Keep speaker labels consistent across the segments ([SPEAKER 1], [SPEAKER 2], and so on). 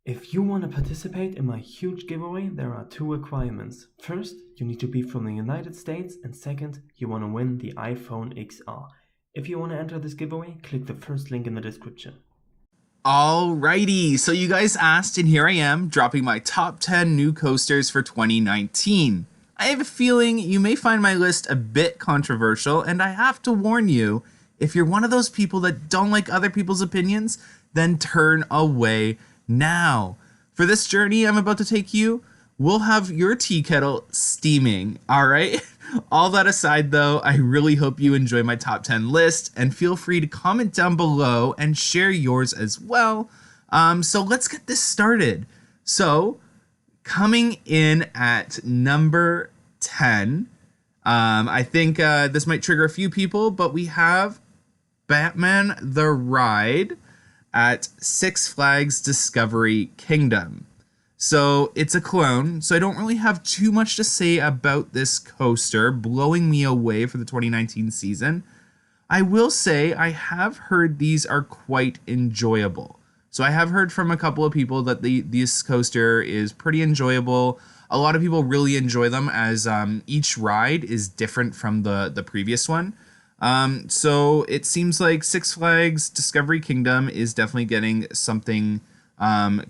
[SPEAKER 1] If you want to participate in my huge giveaway, there are two requirements. First, you need to be from the United States, and second, you want to win the iPhone XR. If you want to enter this giveaway, click the first link in the description.
[SPEAKER 2] Alrighty, so you guys asked, and here I am, dropping my top 10 new coasters for 2019. I have a feeling you may find my list a bit controversial, and I have to warn you, if you're one of those people that don't like other people's opinions, then turn away now. For this journey I'm about to take you, we'll have your tea kettle steaming, alright? All that aside though, I really hope you enjoy my top 10 list, and feel free to comment down below and share yours as well. So let's get this started. So, coming in at number 10, I think this might trigger a few people, but we have Batman the Ride at Six Flags Discovery Kingdom. So it's a clone, so I don't really have too much to say about this coaster blowing me away for the 2019 season. I will say I have heard these are quite enjoyable. So I have heard from a couple of people that this coaster is pretty enjoyable. A lot of people really enjoy them as each ride is different from the previous one. So it seems like Six Flags Discovery Kingdom is definitely getting something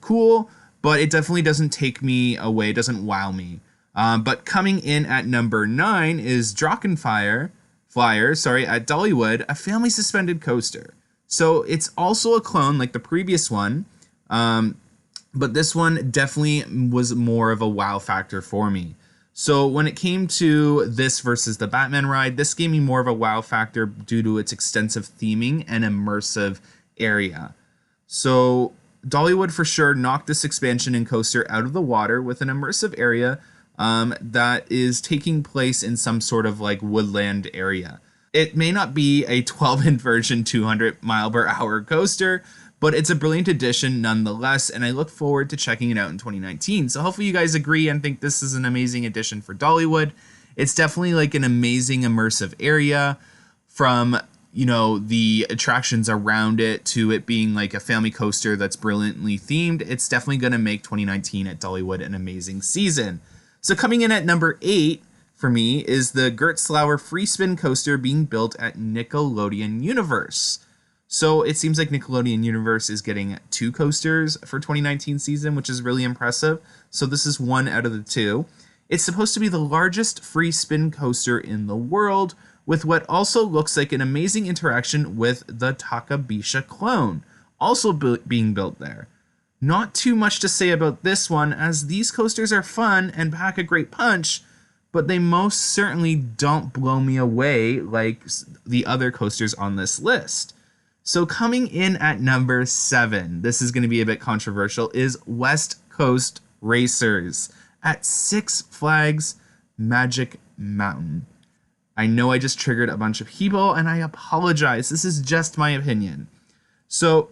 [SPEAKER 2] cool, but it definitely doesn't take me away, doesn't wow me. But coming in at number 9 is Drachenflyer at Dollywood, a family suspended coaster. So it's also a clone like the previous one, but this one definitely was more of a wow factor for me. So when it came to this versus the Batman ride, this gave me more of a wow factor due to its extensive theming and immersive area. So Dollywood for sure knocked this expansion and coaster out of the water with an immersive area that is taking place in some sort of like woodland area. It may not be a 12-inch version 200-mile-per-hour coaster, but it's a brilliant addition nonetheless, and I look forward to checking it out in 2019. So hopefully you guys agree and think this is an amazing addition for Dollywood. It's definitely like an amazing immersive area, from the attractions around it to it being like a family coaster that's brilliantly themed. It's definitely going to make 2019 at Dollywood an amazing season. So coming in at number 8 for me is the Gertzlauer free spin coaster being built at Nickelodeon Universe. So it seems like Nickelodeon Universe is getting 2 coasters for 2019 season, which is really impressive. So this is one out of the 2. It's supposed to be the largest free spin coaster in the world, with what also looks like an amazing interaction with the Takabisha clone, also being built there. Not too much to say about this one, as these coasters are fun and pack a great punch, but they most certainly don't blow me away like the other coasters on this list. So coming in at number 7, this is going to be a bit controversial, is West Coast Racers at Six Flags Magic Mountain. I know I just triggered a bunch of people, and I apologize. This is just my opinion. So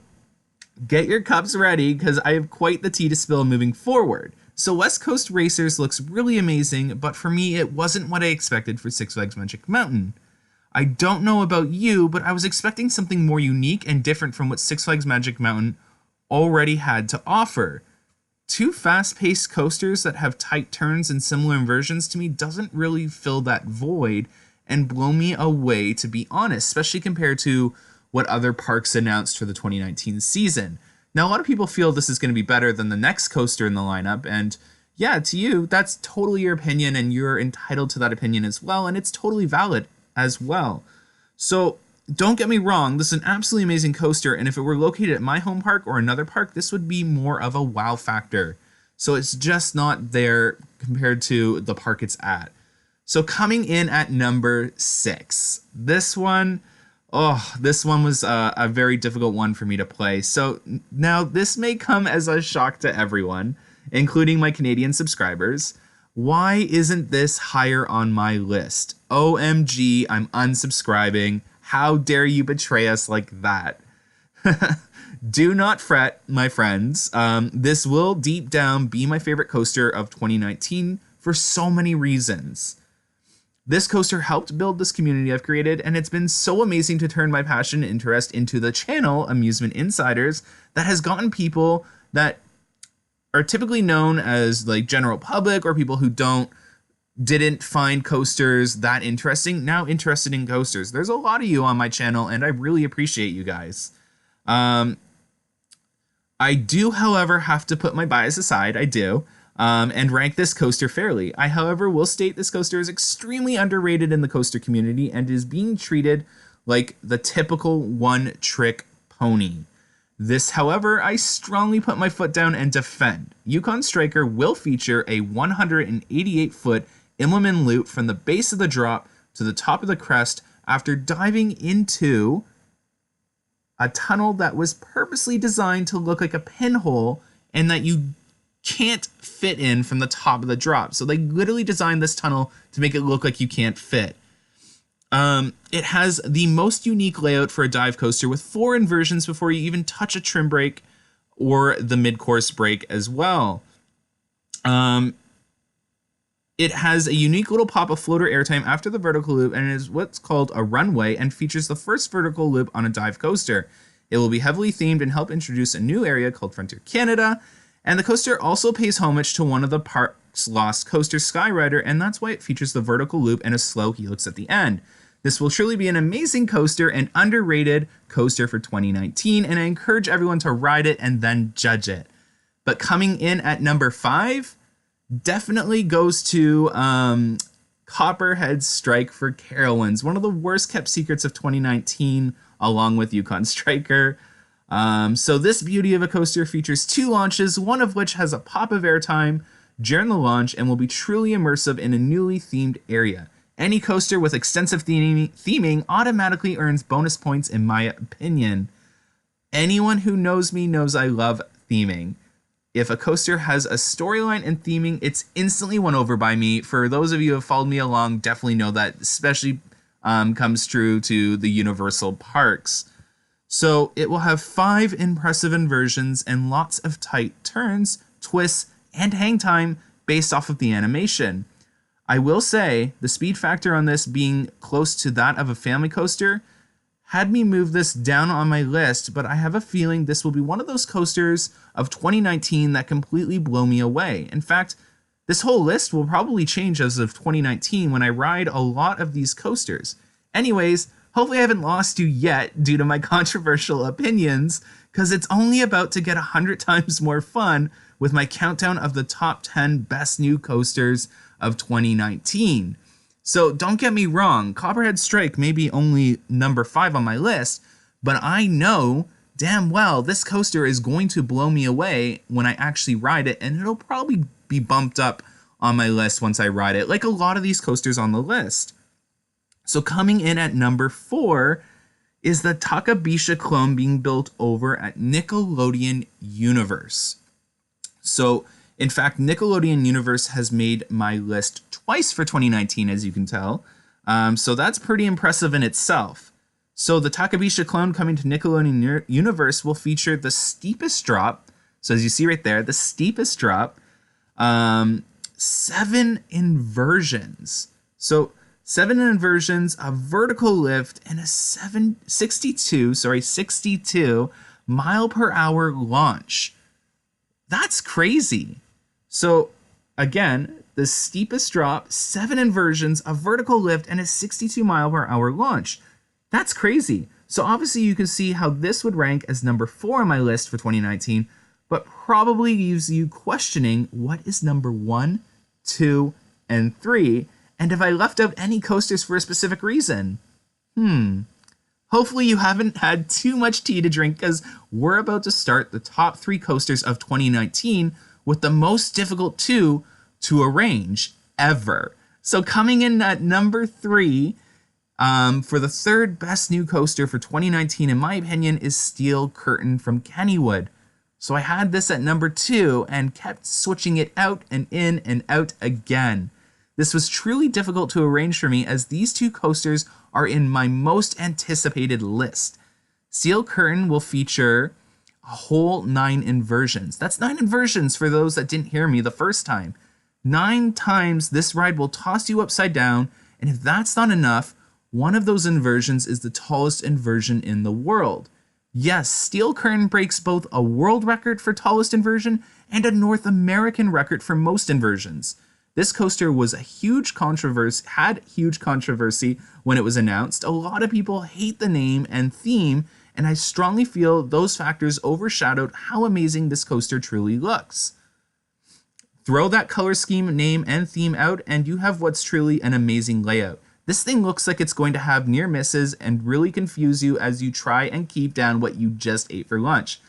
[SPEAKER 2] get your cups ready, because I have quite the tea to spill moving forward. So West Coast Racers looks really amazing, but for me it wasn't what I expected for Six Flags Magic Mountain. I don't know about you, but I was expecting something more unique and different from what Six Flags Magic Mountain already had to offer. 2 fast-paced coasters that have tight turns and similar inversions to me doesn't really fill that void and blow me away, to be honest, especially compared to what other parks announced for the 2019 season. Now, a lot of people feel this is going to be better than the next coaster in the lineup, and yeah, to you, that's totally your opinion, and you're entitled to that opinion as well, and it's totally valid as well. So don't get me wrong, this is an absolutely amazing coaster, and if it were located at my home park or another park, this would be more of a wow factor. So it's just not there compared to the park it's at. So coming in at number 6, this one was a very difficult one for me to play. So now this may come as a shock to everyone, including my Canadian subscribers. Why isn't this higher on my list? OMG, I'm unsubscribing. How dare you betray us like that? Do not fret, my friends. This will deep down be my favorite coaster of 2019 for so many reasons. This coaster helped build this community I've created, and it's been so amazing to turn my passion and interest into the channel Amusement Insiders that has gotten people that are typically known as like general public or people who didn't find coasters that interesting, now interested in coasters. There's a lot of you on my channel, and I really appreciate you guys. I do, however, have to put my bias aside. I do. And rank this coaster fairly. I, however, will state this coaster is extremely underrated in the coaster community and is being treated like the typical one-trick pony. This, however, I strongly put my foot down and defend. Yukon Striker will feature a 188-foot Immelman loop from the base of the drop to the top of the crest after diving into a tunnel that was purposely designed to look like a pinhole and that you can't fit in from the top of the drop. So they literally designed this tunnel to make it look like you can't fit. It has the most unique layout for a dive coaster with 4 inversions before you even touch a trim brake or the mid-course brake as well. It has a unique little pop of floater airtime after the vertical loop and is what's called a runway and features the first vertical loop on a dive coaster. It will be heavily themed and help introduce a new area called Frontier Canada. And the coaster also pays homage to one of the park's lost coasters, Skyrider, and that's why it features the vertical loop and a slow helix at the end. This will truly be an amazing coaster and underrated coaster for 2019, and I encourage everyone to ride it and then judge it. But coming in at number 5, definitely goes to Copperhead Strike for Carowinds, one of the worst kept secrets of 2019, along with Yukon Striker. So this beauty of a coaster features 2 launches, one of which has a pop of airtime during the launch and will be truly immersive in a newly themed area. Any coaster with extensive theming automatically earns bonus points in my opinion. Anyone who knows me knows I love theming. If a coaster has a storyline and theming, it's instantly won over by me. For those of you who have followed me along, definitely know that, especially comes true to the Universal parks. So it will have 5 impressive inversions and lots of tight turns, twists, and hang time based off of the animation. I will say the speed factor on this being close to that of a family coaster had me move this down on my list, but I have a feeling this will be one of those coasters of 2019 that completely blow me away. In fact, this whole list will probably change as of 2019 when I ride a lot of these coasters. Anyways, hopefully I haven't lost you yet due to my controversial opinions, because it's only about to get 100 times more fun with my countdown of the top 10 best new coasters of 2019. So don't get me wrong, Copperhead Strike may be only number 5 on my list, but I know damn well this coaster is going to blow me away when I actually ride it, and it'll probably be bumped up on my list once I ride it, like a lot of these coasters on the list. So coming in at number 4 is the Takabisha clone being built over at Nickelodeon Universe. So in fact, Nickelodeon Universe has made my list twice for 2019, as you can tell. So that's pretty impressive in itself. So the Takabisha clone coming to Nickelodeon Universe will feature the steepest drop. So as you see right there, the steepest drop, 7 inversions. So 7 inversions, a vertical lift, and a 62 mile per hour launch. That's crazy. So again, the steepest drop, 7 inversions, a vertical lift, and a 62 mile per hour launch. That's crazy. So obviously you can see how this would rank as number 4 on my list for 2019, but probably leaves you questioning what is number 1, 2, and 3, and if I left out any coasters for a specific reason. Hopefully you haven't had too much tea to drink, because we're about to start the top 3 coasters of 2019 with the most difficult 2 to arrange ever. So coming in at number 3 for the 3rd best new coaster for 2019, in my opinion, is Steel Curtain from Kennywood. So I had this at number 2 and kept switching it out and in and out again. This was truly difficult to arrange for me, as these 2 coasters are in my most anticipated list. Steel Curtain will feature a whole 9 inversions. That's 9 inversions for those that didn't hear me the first time. 9 times this ride will toss you upside down, and if that's not enough, one of those inversions is the tallest inversion in the world. Yes, Steel Curtain breaks both a world record for tallest inversion and a North American record for most inversions. This coaster was a huge controversy, had huge controversy when it was announced. A lot of people hate the name and theme, and I strongly feel those factors overshadowed how amazing this coaster truly looks. Throw that color scheme, name, and theme out, and you have what's truly an amazing layout. This thing looks like it's going to have near misses and really confuse you as you try and keep down what you just ate for lunch.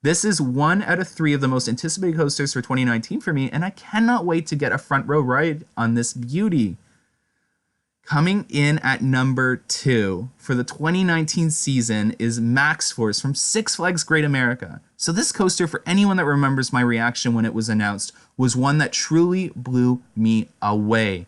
[SPEAKER 2] This is 1 out of 3 of the most anticipated coasters for 2019 for me, and I cannot wait to get a front row ride on this beauty. Coming in at number 2 for the 2019 season is Max Force from Six Flags Great America. So this coaster, for anyone that remembers my reaction when it was announced, was one that truly blew me away.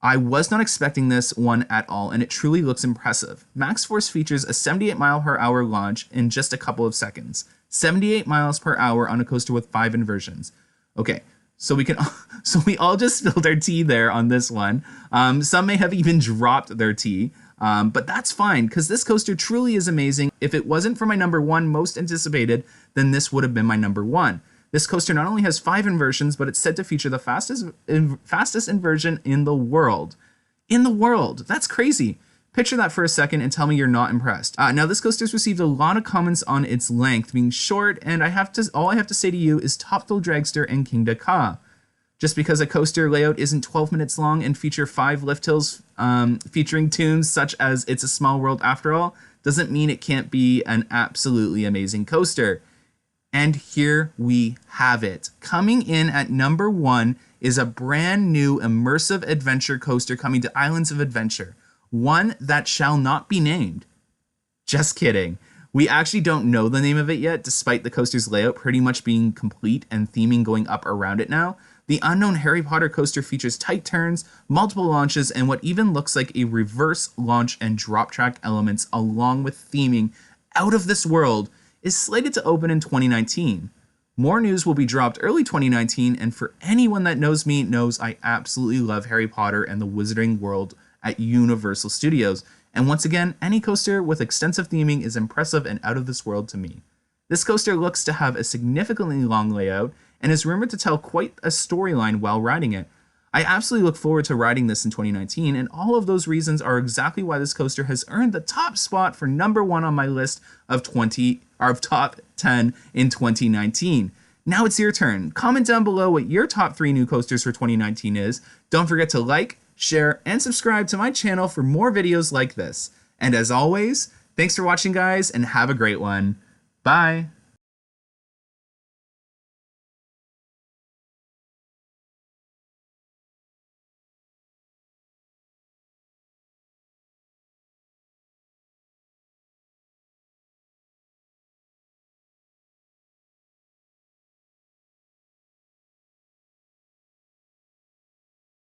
[SPEAKER 2] I was not expecting this one at all, and it truly looks impressive. Max Force features a 78-mile-per-hour launch in just a couple of seconds. 78 miles per hour on a coaster with 5 inversions. Okay, so we all just spilled our tea there on this one. Some may have even dropped their tea, but that's fine because this coaster truly is amazing. If it wasn't for my number 1 most anticipated, then this would have been my number 1. This coaster not only has 5 inversions, but it's said to feature the fastest inversion in the world. In the world, that's crazy. Picture that for a second and tell me you're not impressed. Now, this coaster's received a lot of comments on its length being short, and all I have to say to you is Top Thrill Dragster and King Dakar. Just because a coaster layout isn't 12 minutes long and feature 5 lift hills featuring tunes such as It's a Small World After All, doesn't mean it can't be an absolutely amazing coaster. And here we have it. Coming in at number 1 is a brand new immersive adventure coaster coming to Islands of Adventure. One that shall not be named. Just kidding. We actually don't know the name of it yet, despite the coaster's layout pretty much being complete and theming going up around it now. The unknown Harry Potter coaster features tight turns, multiple launches, and what even looks like a reverse launch and drop track elements along with theming out of this world is slated to open in 2019. More news will be dropped early 2019, and for anyone that knows me knows I absolutely love Harry Potter and the Wizarding World at Universal Studios, and once again, any coaster with extensive theming is impressive and out of this world to me. This coaster looks to have a significantly long layout and is rumored to tell quite a storyline while riding it. I absolutely look forward to riding this in 2019, and all of those reasons are exactly why this coaster has earned the top spot for number 1 on my list of top 10 in 2019. Now it's your turn. Comment down below what your top 3 new coasters for 2019 is. Don't forget to like, share, and subscribe to my channel for more videos like this. And as always, thanks for watching, guys, and have a great one. Bye.